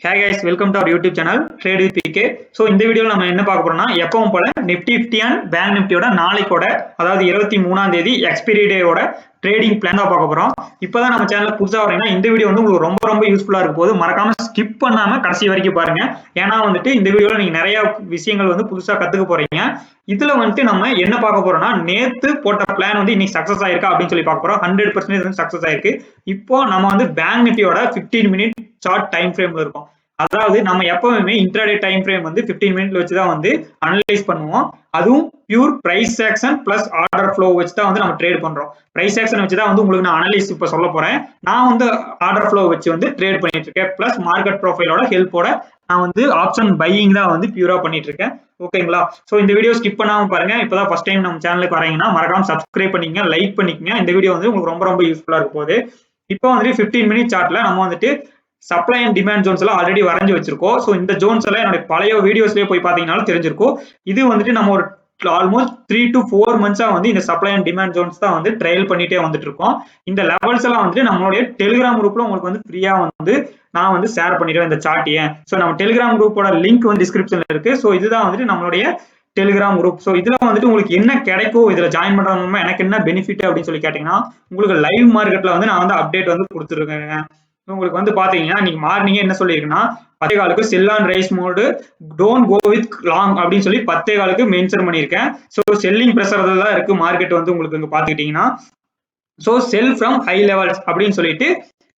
Hey guys, welcome to our YouTube channel Tradewithpk. So இந்த வீடியோல நம்ம என்ன பார்க்க போறோம்னா எப்பவும் போல Nifty 50 and Bank Niftyயோட நாளைக்கோட அதாவது 23ஆம் தேதி எக்ஸ்பைரி டேயோட ட்ரேடிங் பிளான் தான் பார்க்க போறோம். இப்போதான் நம்ம சேனலுக்கு புதுசா வரீங்கன்னா இந்த வீடியோ வந்து உங்களுக்கு ரொம்ப யூஸ்ஃபுல்லா இருக்கும் போது மறக்காம ஸ்கிப் பண்ணாம கடைசி வரைக்கும் பாருங்க. ஏன்னா வந்துட்டு இந்த வீடியோல நீங்க நிறைய விஷயங்கள் வந்து புதுசா கத்துக்க போறீங்க. இதுல வந்துட்டு நம்ம என்ன பார்க்க போறோம்னா நேத்து போட்ட பிளான் வந்து இன்னைக்கு சக்சஸ் ஆயிருக்கா அப்படின்னு சொல்லி பார்க்க போறோம். 100% வந்து சக்சஸ் ஆயிருக்கு. இப்போ நம்ம வந்து பேங்க் நிஃப்டியோட 15 மினிட் சார்ட் டைம் ஃப்ரேம்ல இருக்கும். அதாவது நம்ம எப்பவுமே இன்ட்ராடே டைம் ஃப்ரேம் வந்து 15 மினிட்ல வச்சு தான் வந்து அனலைஸ் பண்ணுவோம். அதுவும் pure price action plus order flow வச்சு தான் வந்து நம்ம ட்ரேட் பண்றோம். பிரைஸ் ஆக்ஷன் வச்சு தான் வந்து உங்களுக்கு நான் அனலைஸ் இப்ப சொல்ல போறேன். நான் வந்து ஆர்டர் ஃப்ளோ வச்சு வந்து ட்ரேட் பண்ணிட்டு இருக்கேன். பிளஸ் மார்க்கெட் ப்ரொஃபைலோட ஹெல்ப்போட நான் வந்து ஆப்ஷன் பையிங் தான் வந்து பியூரா பண்ணிட்டு இருக்கேன். ஓகேங்களா? சோ இந்த வீடியோ ஸ்கிப் பண்ணாம பாருங்க. இப்பதான் ஃபர்ஸ்ட் டைம் நம்ம சேனலுக்கு வரீங்கன்னா மறக்காம சப்ஸ்கிரைப் பண்ணிக்கங்க, லைக் பண்ணிக்கங்க. இந்த வீடியோ வந்து உங்களுக்கு ரொம்ப யூஸ்ஃபுல்லா இருக்கும் போது இப்போ வந்துட்டு 15 மினிட் சார்ட்ல நம்ம வந்துட்டு சப்ளை அண்ட் டிமாண்ட் ஜோன்ஸ் எல்லாம் ஆல்ரெடி வரைஞ்சு வச்சிருக்கோம். ஸோ இந்த ஜோன்ஸ் எல்லாம் என்னோட பழைய வீடியோஸ்லயே போய் பாத்தீங்கன்னாலும் தெரிஞ்சிருக்கும். இது வந்துட்டு நம்ம ஒரு ஆல்மோஸ்ட் 3 to 4 மந்த்ஸா வந்து இந்த சப்ளை அண்ட் டிமாண்ட் ஜோன்ஸ் தான் வந்து ட்ரையல் பண்ணிட்டே வந்துட்டு இருக்கோம். இந்த லெவல்ஸ் எல்லாம் வந்துட்டு நம்மளுடைய டெலிகிராம் குரூப்ல உங்களுக்கு வந்து ஃப்ரீயா வந்து நான் வந்து ஷேர் பண்ணிடுவேன் இந்த சார்ட். ஏன் ஸோ நம்ம டெலிகிராம் குரூப்போட லிங்க் வந்து டிஸ்கிரிப்ஷன்ல இருக்கு. ஸோ இதுதான் வந்துட்டு நம்மளுடைய டெலிகிராம் குரூப். ஸோ இதுல வந்துட்டு உங்களுக்கு என்ன கிடைக்கும், இதுல ஜாயின் பண்றது மூலமா எனக்கு என்ன பெனிஃபிட் அப்படின்னு சொல்லி கேட்டீங்கன்னா உங்களுக்கு லைவ் மார்க்கெட்ல வந்து நான் வந்து அப்டேட் வந்து கொடுத்துருக்கேன். உங்களுக்கு வந்து பாத்தீங்கன்னா நீங்க மார்னிங்கே என்ன சொல்லிருக்குன்னா 10 sell on rise mode don't go with long அப்படின்னு சொல்லி 10 மென்ஷன் பண்ணியிருக்கேன். ஸோ செல்லிங் பிரஷர் தான் இருக்கு மார்க்கெட் வந்து உங்களுக்கு இங்க பாத்துக்கிட்டீங்கன்னா. So sell from high levels அப்படின்னு சொல்லிட்டு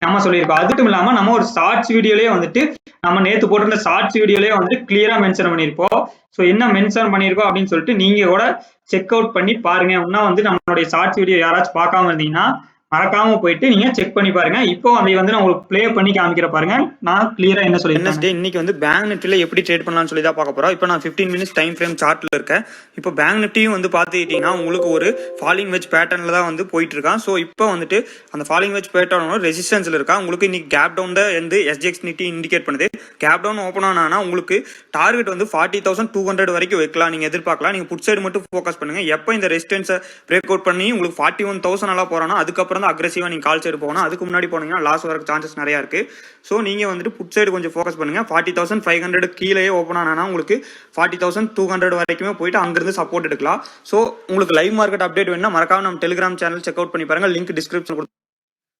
நம்ம சொல்லியிருக்கோம். அது மட்டும் இல்லாம நம்ம ஒரு ஷார்ட்ஸ் வீடியோலயே வந்துட்டு நம்ம நேத்து போட்டிருந்த ஷார்ட்ஸ் வீடியோலயே வந்துட்டு கிளியரா மென்ஷன் பண்ணியிருப்போம். ஸோ என்ன மென்ஷன் பண்ணியிருக்கோம் அப்படின்னு சொல்லிட்டு நீங்க கூட செக் அவுட் பண்ணி பாருங்க. இன்னும் வந்து நம்மளுடைய ஷார்ட்ஸ் வீடியோ யாராச்சும் பார்க்காம இருந்தீங்கன்னா மறக்காம போயிட்டு நீங்க செக் பண்ணி பாருங்க. இப்போ அதை வந்து நான் உங்களுக்கு ப்ளே பண்ணி காமிக்கிற பாருங்க. நான் கிளியரா என்ன சொல்லியிருக்கேன். இன்னைக்கு வந்து பேங்க் நிஃப்டில எப்படி ட்ரேட் பண்ணலாம்னு சொல்லி தான் பார்க்க போறோம். இப்போ நான் 15 மினிட்ஸ் டைம் ஃப்ரேம் சார்ட்ல இருக்கேன். இப்போ பேங்க் நிஃப்டியும் வந்து பாத்துக்கிட்டீங்கன்னா உங்களுக்கு ஒரு ஃபாலிங் வெஜ் பேட்டர்ன்ல தான் வந்து போயிட்டு இருக்கான். ஸோ இப்போ வந்துட்டு அந்த ஃபாலிங் வெஜ் பேட்டர்னோட ரெசிஸ்டன்ஸ்ல இருக்கா. உங்களுக்கு இன்னைக்கு கேப் டவுன் தான் வந்து SGX நிஃப்டி இண்டிகேட் பண்ணுது. கேப் டவுன் ஓப்பன் ஆனா உங்களுக்கு டார்கெட் வந்து 40,200 வரைக்கும் வைக்கலாம், நீங்க எதிர்பார்க்கலாம். நீங்க புட் சைடு மட்டும் ஃபோக்கஸ் பண்ணுங்க. எப்போ இந்த ரெசிஸ்டன்ஸை பிரேக் அவுட் பண்ணி உங்களுக்கு 41,000 எல்லாம் போறோம்னா அதுக்கப்புறம் தான் அக்ரெசிவா நீங்க கால் சைடு போகணும். அதுக்கு முன்னாடி போனீங்கன்னா லாஸ் வரக்கு சான்சஸ் நிறைய இருக்கு. ஸோ நீங்க வந்துட்டு புட் சைடு கொஞ்சம் ஃபோக்கஸ் பண்ணுங்க. 40,500 கீழே ஓப்பன் ஆனா உங்களுக்கு 40,200 வரைக்குமே போயிட்டு அங்கிருந்து சப்போர்ட் எடுக்கலாம். ஸோ உங்களுக்கு லைவ் மார்க்கெட் அப்டேட் வேணும்னா மறக்காம நம்ம டெலிகிராம் சேனல் செக் அவுட் பண்ணி பாருங்க. லிங்க் டிஸ்கிரிப்ஷன் கொடுத்து.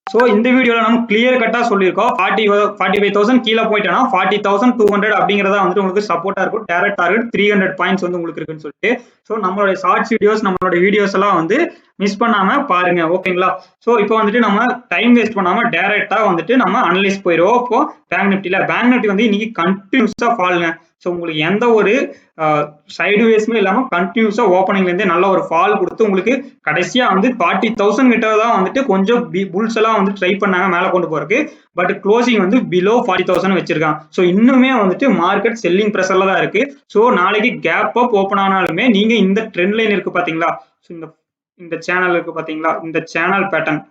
ஸோ இந்த வீடியோல நம்ம கிளியர் கட்டா சொல்லியிருக்கோம் 45,000 கீழே போயிட்டோம்னா 40,200 அப்படிங்கிறதா வந்துட்டு உங்களுக்கு சப்போர்ட்டா இருக்கும். டைரக்ட் டார்கெட் 300 பாயிண்ட்ஸ் வந்து உங்களுக்கு இருக்குன்னு சொல்லிட்டு. ஸோ நம்மளுடைய ஷார்ட்ஸ் வீடியோஸ் நம்மளோட வீடியோஸ் எல்லாம் வந்து மிஸ் பண்ணாம பாருங்க. ஓகேங்களா? ஸோ இப்போ வந்துட்டு நம்ம டைம் வேஸ்ட் பண்ணாம டைரக்டா வந்துட்டு நம்ம அனலைஸ் போயிடுவோம். இப்போ பேங்க் நிஃப்டி வந்து இன்னைக்கு கண்டினியூஸா ஃபாலுங்க. ஸோ உங்களுக்கு எந்த ஒரு சைடுவேஸ்மே இல்லாம கண்டினியூஸா ஓப்பனிங்ல இருந்தே நல்ல ஒரு ஃபால் கொடுத்து உங்களுக்கு கடைசியா வந்து 40,000 கிட்ட தான் வந்துட்டு கொஞ்சம் புல்ஸ் எல்லாம் வந்து ட்ரை பண்ணாங்க மேல கொண்டு போறதுக்கு. பட் க்ளோசிங் வந்து பிலோ 40,000 வச்சிருக்காங்க. ஸோ இன்னுமே வந்துட்டு மார்க்கெட் செல்லிங் ப்ரெஷர்ல தான் இருக்கு. ஸோ நாளைக்கு கேப் அப் ஓப்பன் ஆனாலுமே நீங்க இந்த ட்ரெண்ட் லைன் இருக்கு பாத்தீங்களா, இந்த சேனல் இருக்கு பாத்தீங்களா, இந்த சேனல் பேட்டர்ன்.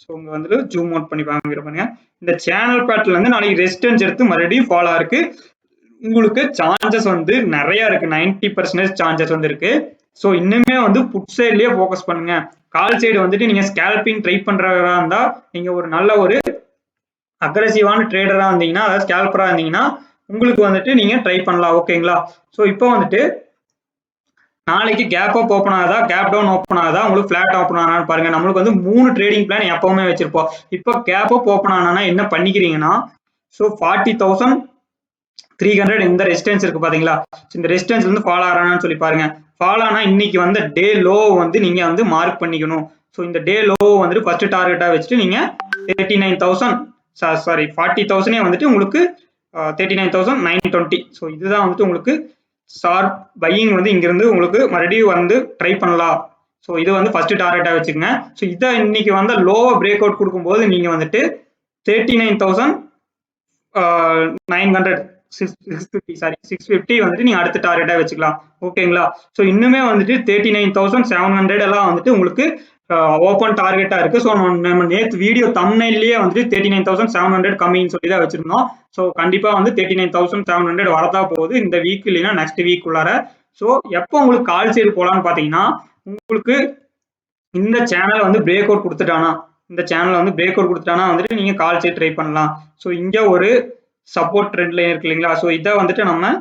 ஸோ உங்க வந்துட்டு ஜூம் அவுட் பண்ணி பாருங்க. இந்த சேனல் பேட்டர்ல இருந்து நாளைக்கு ரெசிஸ்டன்ஸ் எடுத்து மறுபடியும் ஃபாலா இருக்கு. உங்களுக்கு சான்சஸ் வந்து நிறைய இருக்கு. 90% சான்சஸ் வந்து இருக்கு. ஸோ இன்னுமே வந்து புட் சைட்லயே ஃபோக்கஸ் பண்ணுங்க. கால் சைடு வந்துட்டு நீங்க ஸ்கேல்பிங் ட்ரை பண்றவரா இருந்தா நீங்க ஒரு நல்ல ஒரு அக்ரெசிவான ட்ரேடரா இருந்தீங்கன்னா, அதாவது ஸ்கேல்பரா இருந்தீங்கன்னா உங்களுக்கு வந்துட்டு நீங்க ட்ரை பண்ணலாம். ஓகேங்களா? ஸோ இப்போ வந்துட்டு நாளைக்கு கேப் அப் ஓப்பன் ஆகுதா, கேப் டவுன் ஓப்பன் ஆகுதா, உங்களுக்கு பிளாட் ஓப்பன் ஆனான்னு பாருங்க. நம்மளுக்கு வந்து 3 ட்ரேடிங் பிளான் எப்பவுமே வச்சிருப்போம். இப்போ கேப் அப் ஓப்பன் ஆனா என்ன பண்ணிக்கிறீங்கன்னா, ஸோ 40,300 இந்த ரெசிஸ்டன்ஸ் இருக்கு பாத்தீங்களா, இந்த ரெசிஸ்டன்ஸ் வந்து ஃபாலோ ஆறானான்னு சொல்லி பாருங்க. ஃபாலோ ஆனா இன்னைக்கு வந்து டே லோ வந்து நீங்க வந்து மார்க் பண்ணிக்கணும். ஸோ இந்த டே லோ வந்துட்டு ஃபர்ஸ்ட் டார்கெட்டா வச்சுட்டு நீங்க 40,000 வந்துட்டு உங்களுக்கு 39,920. ஸோ இதுதான் வந்துட்டு உங்களுக்கு ஷார்ட் பையிங் வந்து இங்க இருந்து உங்களுக்கு மறுபடியும் வந்து ட்ரை பண்ணலாம். ஸோ இது வந்து ஃபர்ஸ்ட் டார்கெட்டா வச்சுக்கோங்க. ஸோ இதை இன்னைக்கு வந்து லோவா பிரேக் அவுட் கொடுக்கும்போது நீங்க வந்துட்டு 39,900 650 வந்துட்டு நீங்க அடுத்த டார்கெட்டா வச்சுக்கலாம். ஓகேங்களா? ஸோ இன்னுமே வந்துட்டு 39,700 எல்லாம் வந்துட்டு உங்களுக்கு ஓப்பன் டார்கெட்டா இருக்கு. ஸோ நம்ம நேற்று வீடியோ தம்ப்நெயிலே வந்துட்டு 39,700 கம்மின்னு சொல்லி தான் வச்சிருந்தோம். ஸோ கண்டிப்பா வந்து 39,700 வரதா போகுது இந்த வீக் இல்லைன்னா நெக்ஸ்ட் வீக் உள்ளார. ஸோ எப்போ உங்களுக்கு கால் சைடு போலான்னு பாத்தீங்கன்னா, உங்களுக்கு இந்த சேனல் வந்து பிரேக் அவுட் கொடுத்துட்டானா வந்துட்டு நீங்க கால் சைடு ட்ரை பண்ணலாம். ஸோ இங்க ஒரு சப்போர்ட் ட்ரெண்ட் லைன் இருக்கு இல்லைங்களா, ஸோ இதை வந்துட்டு நம்ம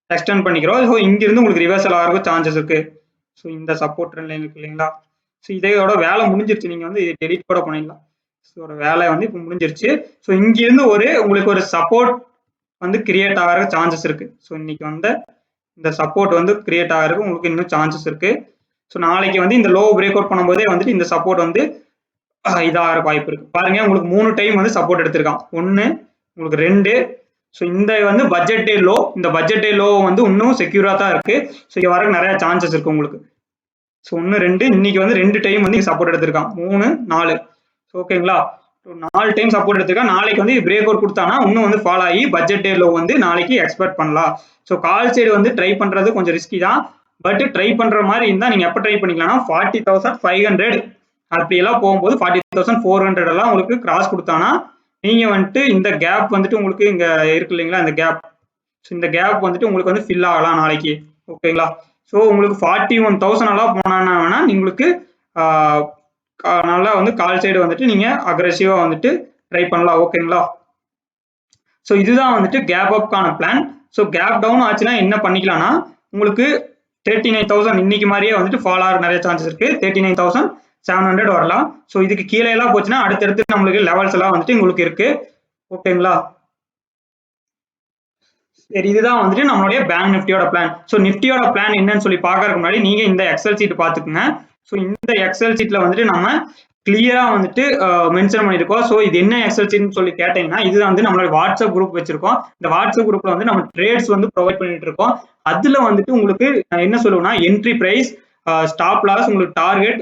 எக்ஸ்டெண்ட் பண்ணிக்கிறோம். ஸோ இங்கிருந்து உங்களுக்கு ரிவர்சல் ஆகிறதுக்கு சான்சஸ் இருக்கு. ஸோ இந்த சப்போர்ட் ட்ரெண்ட் லைன் இருக்கு இல்லைங்களா, ஸோ இதோட வேலை முடிஞ்சிருச்சு. நீங்க வந்து இதை டெலிட் கூட பண்ணிடலாம். ஸோ வேலை வந்து இப்போ முடிஞ்சிருச்சு. ஸோ இங்கிருந்து உங்களுக்கு ஒரு சப்போர்ட் வந்து கிரியேட் ஆகிற சான்சஸ் இருக்கு. ஸோ இன்னைக்கு வந்து இந்த சப்போர்ட் வந்து கிரியேட் ஆகிறதுக்கு உங்களுக்கு இன்னும் சான்சஸ் இருக்கு. ஸோ நாளைக்கு வந்து இந்த லோ பிரேக் அவுட் பண்ணும்போதே வந்துட்டு இந்த சப்போர்ட் வந்து இதாக வாய்ப்பு இருக்கு. பாருங்க, உங்களுக்கு 3 டைம் வந்து சப்போர்ட் எடுத்திருக்கான். 1, உங்களுக்கு 2. ஸோ இந்த வந்து பட்ஜெட் டே லோ, இந்த பட்ஜெட் டே லோ வந்து இன்னும் செக்யூரா தான் இருக்கு. ஸோ இங்க வர நிறைய சான்சஸ் இருக்கு உங்களுக்கு. ஸோ 1, 2 இன்னைக்கு வந்து 2 டைம் வந்து சப்போர்ட் எடுத்திருக்கான். 3, 4. ஓகேங்களா, 4 டைம் சப்போர்ட் எடுத்திருக்கான். நாளைக்கு வந்து பிரேக் அவுட் கொடுத்தானா இன்னும் வந்து ஃபாலோ ஆகி பட்ஜெட் டே லோ வந்து நாளைக்கு எக்ஸ்பெக்ட் பண்ணலாம். ஸோ கால் சைடு வந்து ட்ரை பண்றது கொஞ்சம் ரிஸ்கி தான். பட் ட்ரை பண்ற மாதிரி இருந்தா நீங்க எப்ப ட்ரை பண்ணிக்கலாம்னா 40,500 அப்படி எல்லாம் போகும்போது 40,400 எல்லாம் உங்களுக்கு கிராஸ் கொடுத்தானா நீங்க வந்துட்டு இந்த கேப் வந்துட்டு உங்களுக்கு இங்க இருக்கு இல்லைங்களா, இந்த கேப், இந்த கேப் வந்துட்டு உங்களுக்கு வந்து ஃபில் ஆகலாம் நாளைக்கு. ஓகேங்களா, ஸோ உங்களுக்கு 41,000 எல்லாம் போனா உங்களுக்கு நல்லா வந்து கால் சைடு வந்துட்டு நீங்க அக்ரெசிவா வந்துட்டு ட்ரை பண்ணலாம். ஓகேங்களா, ஸோ இதுதான் வந்துட்டு கேப் அப்கான பிளான். ஸோ கேப் டவுன் ஆச்சுன்னா என்ன பண்ணிக்கலாம்னா உங்களுக்கு 39,000 இன்னைக்கு மாதிரியே வந்துட்டு ஃபால் ஆக நிறைய சான்சஸ் இருக்கு. 39,700 வரலாம். ஸோ இதுக்கு கீழே எல்லாம் போச்சுன்னா அடுத்தடுத்து நம்மளுக்கு லெவல்ஸ் எல்லாம் வந்துட்டு உங்களுக்கு இருக்கு. ஓகேங்களா, சரி, இதுதான் வந்துட்டு நம்மளுடைய பேங்க் நிஃப்டியோட பிளான். ஸோ நிஃப்டியோட பிளான் என்னன்னு சொல்லி பார்க்கறதுக்கு முன்னாடி நீங்க இந்த எக்ஸல் சீட் பாத்துக்குங்க. ஸோ இந்த எக்ஸல் சீட்ல வந்துட்டு நம்ம கிளியரா வந்துட்டு மென்ஷன் பண்ணிருக்கோம். ஸோ இது என்ன எக்ஸல் சீட்னு சொல்லி கேட்டீங்கன்னா இதுதான் வந்து நம்மளோட வாட்ஸ்அப் குரூப் வச்சிருக்கோம். இந்த வாட்ஸ்அப் குரூப்ல வந்து நம்ம ட்ரேட்ஸ் வந்து ப்ரொவைட் பண்ணிட்டு இருக்கோம். அதுல வந்துட்டு உங்களுக்கு என்ன சொல்லுவேன்னா என்ட்ரி பிரைஸ், ஸ்டாப் லாஸ், உங்களுக்கு டார்கெட்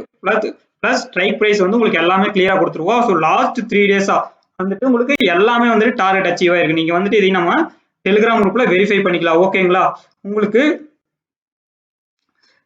பிளஸ் ஸ்ட்ரைக் பிரைஸ் வந்து உங்களுக்கு எல்லாமே கிளியரா கொடுத்துருவோம். ஸோ லாஸ்ட் 3 டேஸா வந்துட்டு உங்களுக்கு எல்லாமே வந்துட்டு டார்கெட் அச்சீவ் ஆயிருக்கு. நீங்க வந்துட்டு இதை நம்ம டெலிகிராம் குரூப்ல வெரிஃபை பண்ணிக்கலாம். ஓகேங்களா, உங்களுக்கு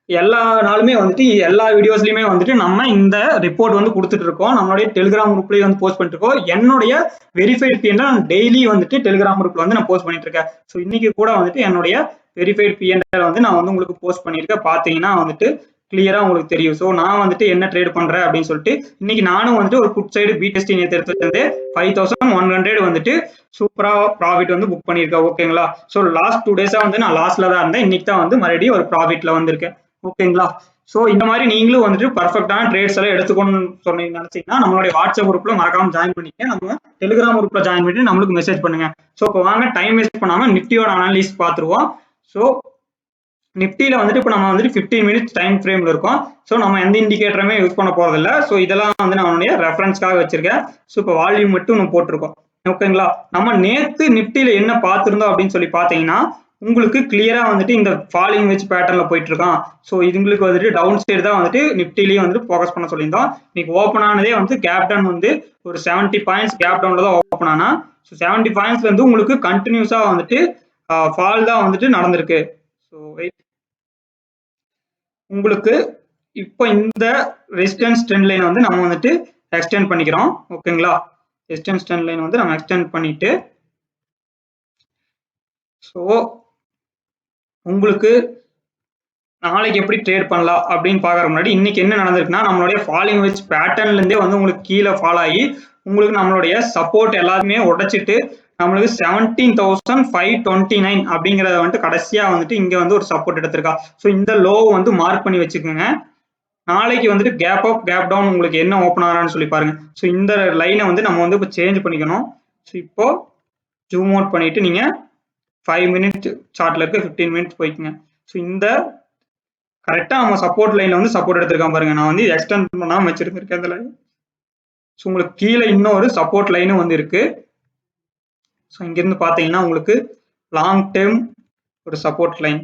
எல்லா நாளுமே வந்துட்டு எல்லா வீடியோஸ்லயுமே வந்துட்டு நம்ம இந்த ரிப்போர்ட் வந்து கொடுத்துட்டு இருக்கோம். நம்மளுடைய டெலிகிராம் குரூப்லயே வந்து போஸ்ட் பண்ணிட்டு இருக்கோம். என்னுடைய வெரிஃபைட் பிஎன்எல் நான் டெய்லி வந்துட்டு டெலிகிராம் குரூப்ல வந்து நான் போஸ்ட் பண்ணிட்டு இருக்கேன். ஸோ இன்னைக்கு கூட வந்துட்டு என்னுடைய வெரிஃபைட் பிஎன்எல் வந்து நான் வந்து உங்களுக்கு போஸ்ட் பண்ணியிருக்கேன். பாத்தீங்கன்னா வந்துட்டு கிளியரா உங்களுக்கு தெரியும். ஸோ நான் வந்துட்டு என்ன ட்ரேட் பண்றேன் அப்படின்னு சொல்லிட்டு இன்னைக்கு நானும் வந்துட்டு ஒரு புட் சைடு பிடெஸ்டி நேற்று எடுத்து 5,100 வந்துட்டு சூப்பரா ப்ராஃபிட் வந்து புக் பண்ணியிருக்கேன். ஓகேங்களா, ஸோ லாஸ்ட் 2 டேஸா வந்து நான் லாஸ்ட்ல தான் இருந்தேன். இன்னைக்கு தான் வந்து மறுபடியும் ஒரு ப்ராஃபிட்ல வந்திருக்கேன். ஓகேங்களா, ஸோ இந்த மாதிரி நீங்களும் வந்துட்டு பர்ஃபெக்டான ட்ரேட்ஸ் எல்லாம் எடுத்துக்கணும்னு சொன்னீங்க நினைச்சீங்கன்னா நம்மளுடைய வாட்ஸ்அப் குரூப்ல மறக்காம ஜாயின் பண்ணிக்க. நம்ம டெலிகிராம் குரூப்ல ஜாயின் பண்ணி நம்மளுக்கு மெசேஜ் பண்ணுங்க. ஸோ இப்போ வாங்க டைம் வேஸ்ட் பண்ணாம நிஃப்டியோட அனாலிசிஸ் பார்த்துருவோம். ஸோ நிஃப்டியில வந்துட்டு இப்போ நம்ம வந்துட்டு 15 மினிட்ஸ் டைம் ஃப்ரேம்ல இருக்கோம். ஸோ நம்ம எந்த இண்டிகேட்டருமே யூஸ் பண்ண போறது இல்லை. ஸோ இதெல்லாம் வந்து நம்மளுடைய ரெஃபரன்ஸ்க்காக வச்சிருக்கேன். ஸோ இப்போ வால்யூம் மட்டும் நம்ம போட்டிருக்கோம். ஓகேங்களா, நம்ம நேத்து நிஃப்டியில என்ன பார்த்திருந்தோம் அப்படின்னு சொல்லி பார்த்தீங்கன்னா உங்களுக்கு கிளியரா வந்துட்டு இந்த ஃபாலிங் வெஜ் பேட்டர்ல போயிட்டு இருக்கான். ஸோ இதுங்களுக்கு வந்துட்டு டவுன் சைடு தான் வந்துட்டு நிஃப்டிலையும் வந்துட்டு ஃபோக்கஸ் பண்ண சொல்லியிருந்தோம். இன்னைக்கு ஓப்பன் ஆனதே வந்து கேப் டவுன் வந்து ஒரு 70 பாயிண்ட்ஸ் கேப் டவுன்ல தான் ஓப்பன் ஆனா. ஸோ 70 பாயிண்ட்ஸ்ல இருந்து உங்களுக்கு கண்டினியூஸா வந்துட்டு ஃபால் தான் வந்துட்டு நடந்திருக்கு. ஸோ உங்களுக்கு இப்போ இந்த ரெசிஸ்டன்ஸ் ட்ரெண்ட் லைன் வந்து நம்ம வந்துட்டு எக்ஸ்டெண்ட் பண்ணிக்கிறோம். ஓகேங்களா, ரெசிஸ்டன்ஸ் ட்ரெண்ட் லைன் வந்து நம்ம எக்ஸ்டெண்ட் பண்ணிட்டு ஸோ உங்களுக்கு நாளைக்கு எப்படி ட்ரேட் பண்ணலாம் அப்படின்னு பார்க்கற முன்னாடி இன்னைக்கு என்ன நடந்திருக்குன்னா நம்மளுடைய ஃபாலிங் வெஜ் பேட்டர்ன்ல இருந்தே வந்து உங்களுக்கு கீழே ஃபால் ஆகி உங்களுக்கு நம்மளுடைய சப்போர்ட் எல்லாருமே உடைச்சிட்டு நம்மளுக்கு 17,529 அப்படிங்கறத வந்துட்டு கடைசியா வந்துட்டு இங்க வந்து ஒரு சப்போர்ட் எடுத்திருக்கா. ஸோ இந்த லோ வந்து மார்க் பண்ணி வச்சுக்கோங்க. நாளைக்கு வந்துட்டு கேப் அப் கேப் டவுன் உங்களுக்கு என்ன ஓப்பன் ஆகிறான்னு சொல்லி பாருங்க. ஸோ இந்த லைனை வந்து நம்ம வந்து இப்போ சேஞ்ச் பண்ணிக்கணும். ஸோ இப்போ ஜூம் அவுட் பண்ணிட்டு நீங்க 5 மினிட் சார்ட்ல இருக்க 15 மினிட்ஸ் போய்க்குங்க. ஸோ இந்த கரெக்டா நம்ம சப்போர்ட் லைன்ல வந்து சப்போர்ட் எடுத்திருக்கான் பாருங்க. நான் வந்து எக்ஸ்டெண்ட் பண்ணாம வச்சிருந்திருக்கேன் இந்த லைன். ஸோ உங்களுக்கு கீழே இன்னொரு சப்போர்ட் லைனும் வந்து இருக்கு. ஸோ இங்கிருந்து பாத்தீங்கன்னா உங்களுக்கு லாங் டேர்ம் ஒரு support line,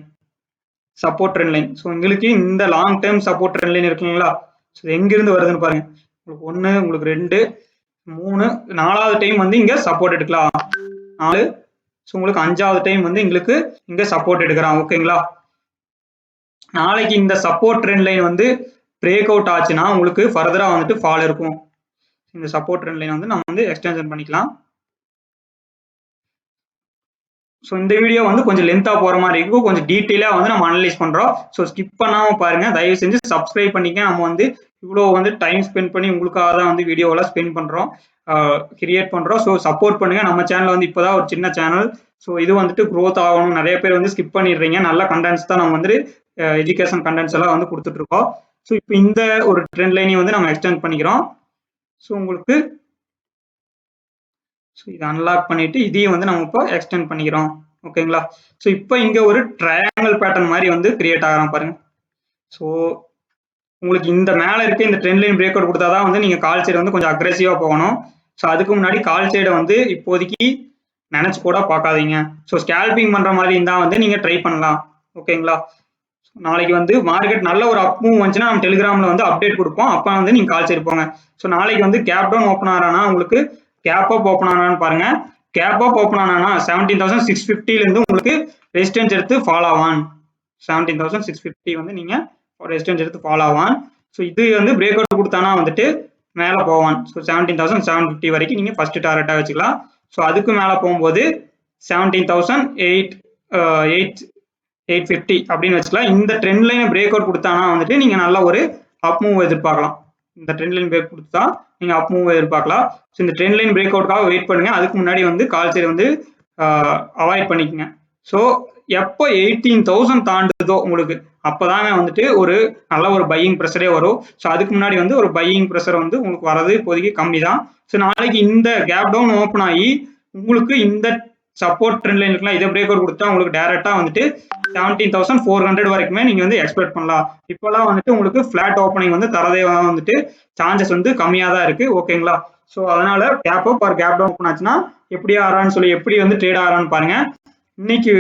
support trend line. So உங்களுக்கு இந்த long term support trend line இருக்குங்களா, ஸோ எங்கிருந்து வருதுன்னு பாருங்க. உங்களுக்கு 1, உங்களுக்கு 2, 3, 4வது டைம் வந்து இங்க சப்போர்ட் எடுக்கலாம். 4, ஸோ உங்களுக்கு 5வது டைம் வந்து எங்களுக்கு இங்க சப்போர்ட் எடுக்கிறான். ஓகேங்களா, நாளைக்கு இந்த சப்போர்ட் ட்ரெண்ட் லைன் வந்து பிரேக் அவுட் ஆச்சுன்னா உங்களுக்கு ஃபர்தரா வந்துட்டு ஃபால் இருக்கும். இந்த சப்போர்ட் ட்ரெண்ட் லைன் வந்து நம்ம வந்து எக்ஸ்டென்ஷன் பண்ணிக்கலாம். ஸோ இந்த வீடியோ வந்து கொஞ்சம் லென்த்தா போற மாதிரி இருக்கும். கொஞ்சம் டீட்டெயிலா வந்து நம்ம அனலைஸ் பண்றோம். ஸோ ஸ்கிப் பண்ணாம பாருங்க. தயவு செஞ்சு சப்ஸ்கிரைப் பண்ணிக்க. நம்ம வந்து இவ்வளோ வந்து டைம் ஸ்பெண்ட் பண்ணி உங்களுக்காக தான் வந்து வீடியோவெல்லாம் ஸ்பெண்ட் பண்ணுறோம், கிரியேட் பண்ணுறோம். ஸோ சப்போர்ட் பண்ணுங்கள். நம்ம சேனல் வந்து இப்போ தான் ஒரு சின்ன சேனல். ஸோ இது வந்துட்டு க்ரோத் ஆகணும். நிறைய பேர் வந்து ஸ்கிப் பண்ணிடுறீங்க. நல்ல கண்டென்ட்ஸ் தான் நம்ம வந்து எஜுகேஷன் கண்டென்ட்ஸ் எல்லாம் வந்து கொடுத்துட்ருக்கோம். ஸோ இப்போ இந்த ஒரு ட்ரெண்ட் லைனையும் வந்து நம்ம எக்ஸ்டெண்ட் பண்ணிக்கிறோம். ஸோ உங்களுக்கு ஸோ இதை அன்லாக் பண்ணிட்டு இதையும் வந்து நம்ம இப்போ எக்ஸ்டெண்ட் பண்ணிக்கிறோம். ஓகேங்களா? ஸோ இப்போ இங்கே ஒரு ட்ரையாங்கிள் பேட்டர்ன் மாதிரி வந்து கிரியேட் ஆகிறான் பாருங்க. ஸோ உங்களுக்கு இந்த மேலே இருக்க இந்த ட்ரெண்ட் லைன் பிரேக் அவுட் கொடுத்தா தான் வந்து நீங்கள் கால் சைடு வந்து கொஞ்சம் அக்ரெசிவாக போகணும். ஸோ அதுக்கு முன்னாடி கால் சைடை வந்து இப்போதைக்கு நினச்சி கூட பார்க்காதீங்க. ஸோ ஸ்கேல்பிங் பண்ணுற மாதிரி இருந்தால் வந்து நீங்கள் ட்ரை பண்ணலாம். ஓகேங்களா? நாளைக்கு வந்து மார்க்கெட் நல்ல ஒரு அப் மூவ் வந்துச்சுன்னா நம்ம டெலிகிராமில் வந்து அப்டேட் கொடுப்போம். அப்போ வந்து நீங்கள் கால் சைடு போங்க. ஸோ நாளைக்கு வந்து கேப் டவுன் ஓப்பன் ஆகிறானா, உங்களுக்கு கேப் அப் ஓப்பன் ஆனான்னு பாருங்க. கேப் அப் ஓப்பன் ஆனா 17,650 உங்களுக்கு ரெசிஸ்டன்ஸ் எடுத்து ஃபாலோ ஆவான். 17,650 வந்து நீங்க ரெசிஸ்டன்ஸ் எடுத்து ஃபாலோ ஆவான். ஸோ இது வந்து பிரேக் அவுட் கொடுத்தானா வந்துட்டு மேலே போவான். ஸோ 17,750 வரைக்கும் நீங்க ஃபர்ஸ்ட் டார்கெட்டா வச்சுக்கலாம். ஸோ அதுக்கு மேலே போகும்போது 17,850 அப்படின்னு வச்சுக்கலாம். இந்த ட்ரெண்ட் லைனை பிரேக் அவுட் கொடுத்தானா வந்துட்டு நீங்க நல்ல ஒரு அப் மூவ் எதிர்பார்க்கலாம். இந்த ட்ரெண்ட் லைன் பிரேக் கொடுத்தா நீங்க அப் மூவ் எதிர்பார்க்கலாம். ஸோ இந்த ட்ரெண்ட் லைன் பிரேக் அவுட்காக வெயிட் பண்ணுங்க. அதுக்கு முன்னாடி வந்து கால் சைடு வந்து அவாய்ட் பண்ணிக்கங்க. ஸோ எப்போ 18,000 தாண்டுதோ உங்களுக்கு அப்போதாங்க வந்துட்டு ஒரு நல்ல ஒரு பையிங் ப்ரெஷரே வரும். ஸோ அதுக்கு முன்னாடி வந்து ஒரு பையிங் ப்ரெஷர் வந்து உங்களுக்கு வரது இப்போதைக்கு கம்மி தான். ஸோ நாளைக்கு இந்த கேப் டவுன் ஓப்பன் ஆகி உங்களுக்கு இந்த சப்போர்ட் ட்ரெண்ட் லைன் இருக்கலாம், இதை பிரேக் அவுட் கொடுத்தா உங்களுக்கு டைரக்டா வந்துட்டு 17,400 வரைக்குமே நீங்க வந்து எக்ஸ்பெக்ட் பண்ணலாம். இப்போலாம் வந்துட்டு உங்களுக்கு ஃபிளாட் ஓப்பனிங் வந்து தரதே வந்துட்டு சான்சஸ் வந்து கம்மியா தான் இருக்கு. ஓகேங்களா? ஸோ அதனால gap up or gap down open ஆச்சுன்னா எப்படி ஆறான்னு சொல்லி எப்படி வந்து ட்ரேட் ஆறான்னு பாருங்க. இன்னைக்கு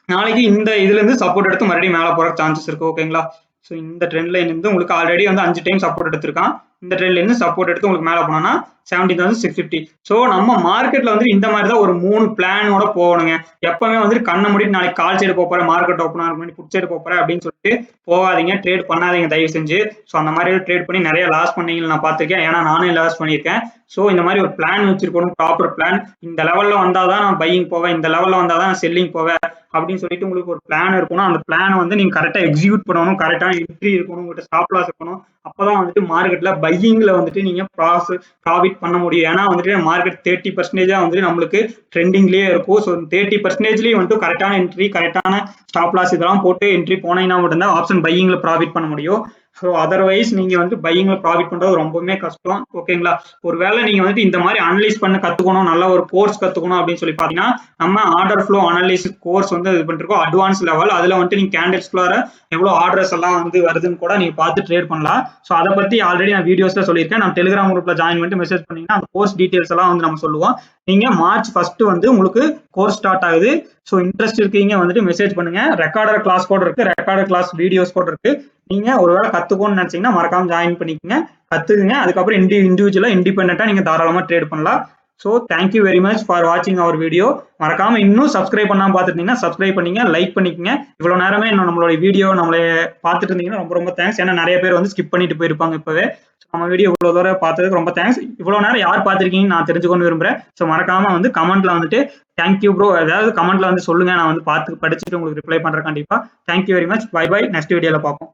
நாளைக்கு இந்த இதுல இருந்து சப்போர்ட் எடுத்து மறுபடியும் மேலே போற சான்சஸ் இருக்கு. ஓகேங்களா? ஸோ இந்த ட்ரெண்ட் லைன் இருந்து உங்களுக்கு ஆல்ரெடி வந்து 5 டைம் சப்போர்ட் எடுத்திருக்கான். இந்த ட்ரெண்ட்ல இருந்து சப்போர்ட் எடுத்து உங்களுக்கு மேலே போனோம்னா 17,650. ஸோ நம்ம மார்க்கெட்ல வந்து இந்த மாதிரி தான் ஒரு 3 பிளானோட போகணுங்க. எப்பவுமே வந்து கண்ணை மூடிட்டு நாளைக்கு கால் சைடு போறேன், மார்க்கெட் ஓப்பன் ஆகும் பண்ணி புட் சைடு போறேன் அப்படின்னு சொல்லிட்டு போகாதீங்க. ட்ரேட் பண்ணாதீங்க தயவு செஞ்சு. ஸோ அந்த மாதிரி ட்ரேட் பண்ணி நிறைய லாஸ் பண்ணீங்கன்னு நான் பார்த்திருக்கேன். ஏன்னா நானும் லாஸ் பண்ணியிருக்கேன். ஸோ இந்த மாதிரி ஒரு பிளான் வச்சிருக்கணும், ப்ராப்பர் பிளான். இந்த லெவல்ல வந்தாதான் நான் பையிங் போவேன், இந்த லெவல்ல வந்தாதான் நான் செல்லிங் போவேன் அப்படின்னு சொல்லிட்டு உங்களுக்கு ஒரு பிளான் இருக்கணும். அந்த பிளானை வந்து நீங்க கரெக்டா எக்ஸிக்யூட் பண்ணணும், கரெக்டான என்ட்ரி இருக்கணும், உங்கள்கிட்ட ஸ்டாப் லாஸ் இருக்கணும். அப்பதான் வந்துட்டு மார்க்கெட்ல பையிங்ல வந்துட்டு நீங்க ப்ராஃபிட் பண்ண முடியும். ஏன்னா வந்துட்டு மார்க்கெட் 30% வந்துட்டு நம்மளுக்கு ட்ரெண்டிங்லயே இருக்கும். ஸோ 30%லயும் வந்துட்டு கரெக்டான என்ட்ரி, கரெக்டான ஸ்டாப் லாஸ் இதெல்லாம் போட்டு என்ட்ரி போனீங்கன்னா மட்டும்தான் ஆப்ஷன் பையிங்ல ப்ராஃபிட் பண்ண முடியும். ஸோ அதர்வைஸ் நீங்க வந்து பையிங்ல ப்ராஃபிட் பண்றது ரொம்பவுமே கஷ்டம். ஓகேங்களா? ஒருவேளை நீங்க வந்துட்டு இந்த மாதிரி அனலைஸ் பண்ண கத்துக்கணும், நல்ல ஒரு கோர்ஸ் கத்துக்கணும் அப்படின்னு சொல்லி பாத்தீங்கன்னா நம்ம ஆர்டர் ஃப்ளோ அனலிசிஸ் கோர்ஸ் வந்து இது பண்ணிருக்கோம், அட்வான்ஸ் லெவல். அதுல வந்துட்டு நீங்க கேண்டில்ஸ்குள்ளார எவ்வளவு ஆர்டர்ஸ் எல்லாம் வந்து வருதுன்னு கூட நீங்க பார்த்து ட்ரேட் பண்ணலாம். ஸோ அதை பத்தி ஆல்ரெடி நான் வீடியோஸ்ல சொல்லியிருக்கேன். நம்ம டெலிகிராம் குரூப்ல ஜாயின் பண்ணிட்டு மெசேஜ் பண்ணீங்கன்னா அந்த கோர்ஸ் டீடைல்ஸ் எல்லாம் வந்து நம்ம சொல்லுவோம். நீங்க March 1 வந்து உங்களுக்கு கோர்ஸ் ஸ்டார்ட் ஆகுது. ஸோ இன்ட்ரெஸ்ட் இருக்கீங்க வந்துட்டு மெசேஜ் பண்ணுங்க. ரெக்கார்டர் கிளாஸ் கூட இருக்கு, ரெக்கார்டர் கிளாஸ் வீடியோஸ் கூட இருக்கு. நீங்க ஒருவேளை கத்துக்கணும்னு நினைச்சீங்கன்னா மறக்காம ஜாயின் பண்ணிக்கங்க, கத்துக்குங்க. அதுக்கப்புறம் இண்டிவிஜுவலா இண்டிபெண்டா நீங்க தாராளமா ட்ரேட் பண்ணலாம். So thank you very much for வாட்சிங் அவர் வீடியோ. மறக்காம இன்னும் சப்ஸ்கிரைப் பண்ணாம பார்த்துட்டீங்கன்னா சப்ஸ்கிரைப் பண்ணீங்க, லைக் பண்ணிக்கங்க. இவ்வளவு நேரமே நம்மளோட வீடியோ நம்மளை பார்த்துட்டு இருந்தீங்கன்னா ரொம்ப ரொம்ப தேங்க்ஸ். ஏன்னா நிறைய பேர் வந்து ஸ்கிப் பண்ணிட்டு போயிருப்பாங்க. இப்பவே நம்ம வீடியோ இவ்வளவு தூரம் பார்த்ததுக்கு ரொம்ப தேங்க்ஸ். இவ்வளவு நேரம் யார் பார்த்திருக்கீங்கன்னு நான் தெரிஞ்சுக்கொண்டு விரும்புறேன். ஸோ மறக்காம வந்து கமெண்ட்ல வந்துட்டு தேங்க்யூ ப்ரோ ஏதாவது கமெண்ட்ல வந்து சொல்லுங்க. நான் வந்து பார்த்து படிச்சுட்டு உங்களுக்கு ரிப்ளை பண்றேன் கண்டிப்பா. Thank you very much. Bye bye. Next வீடியோல பார்ப்போம்.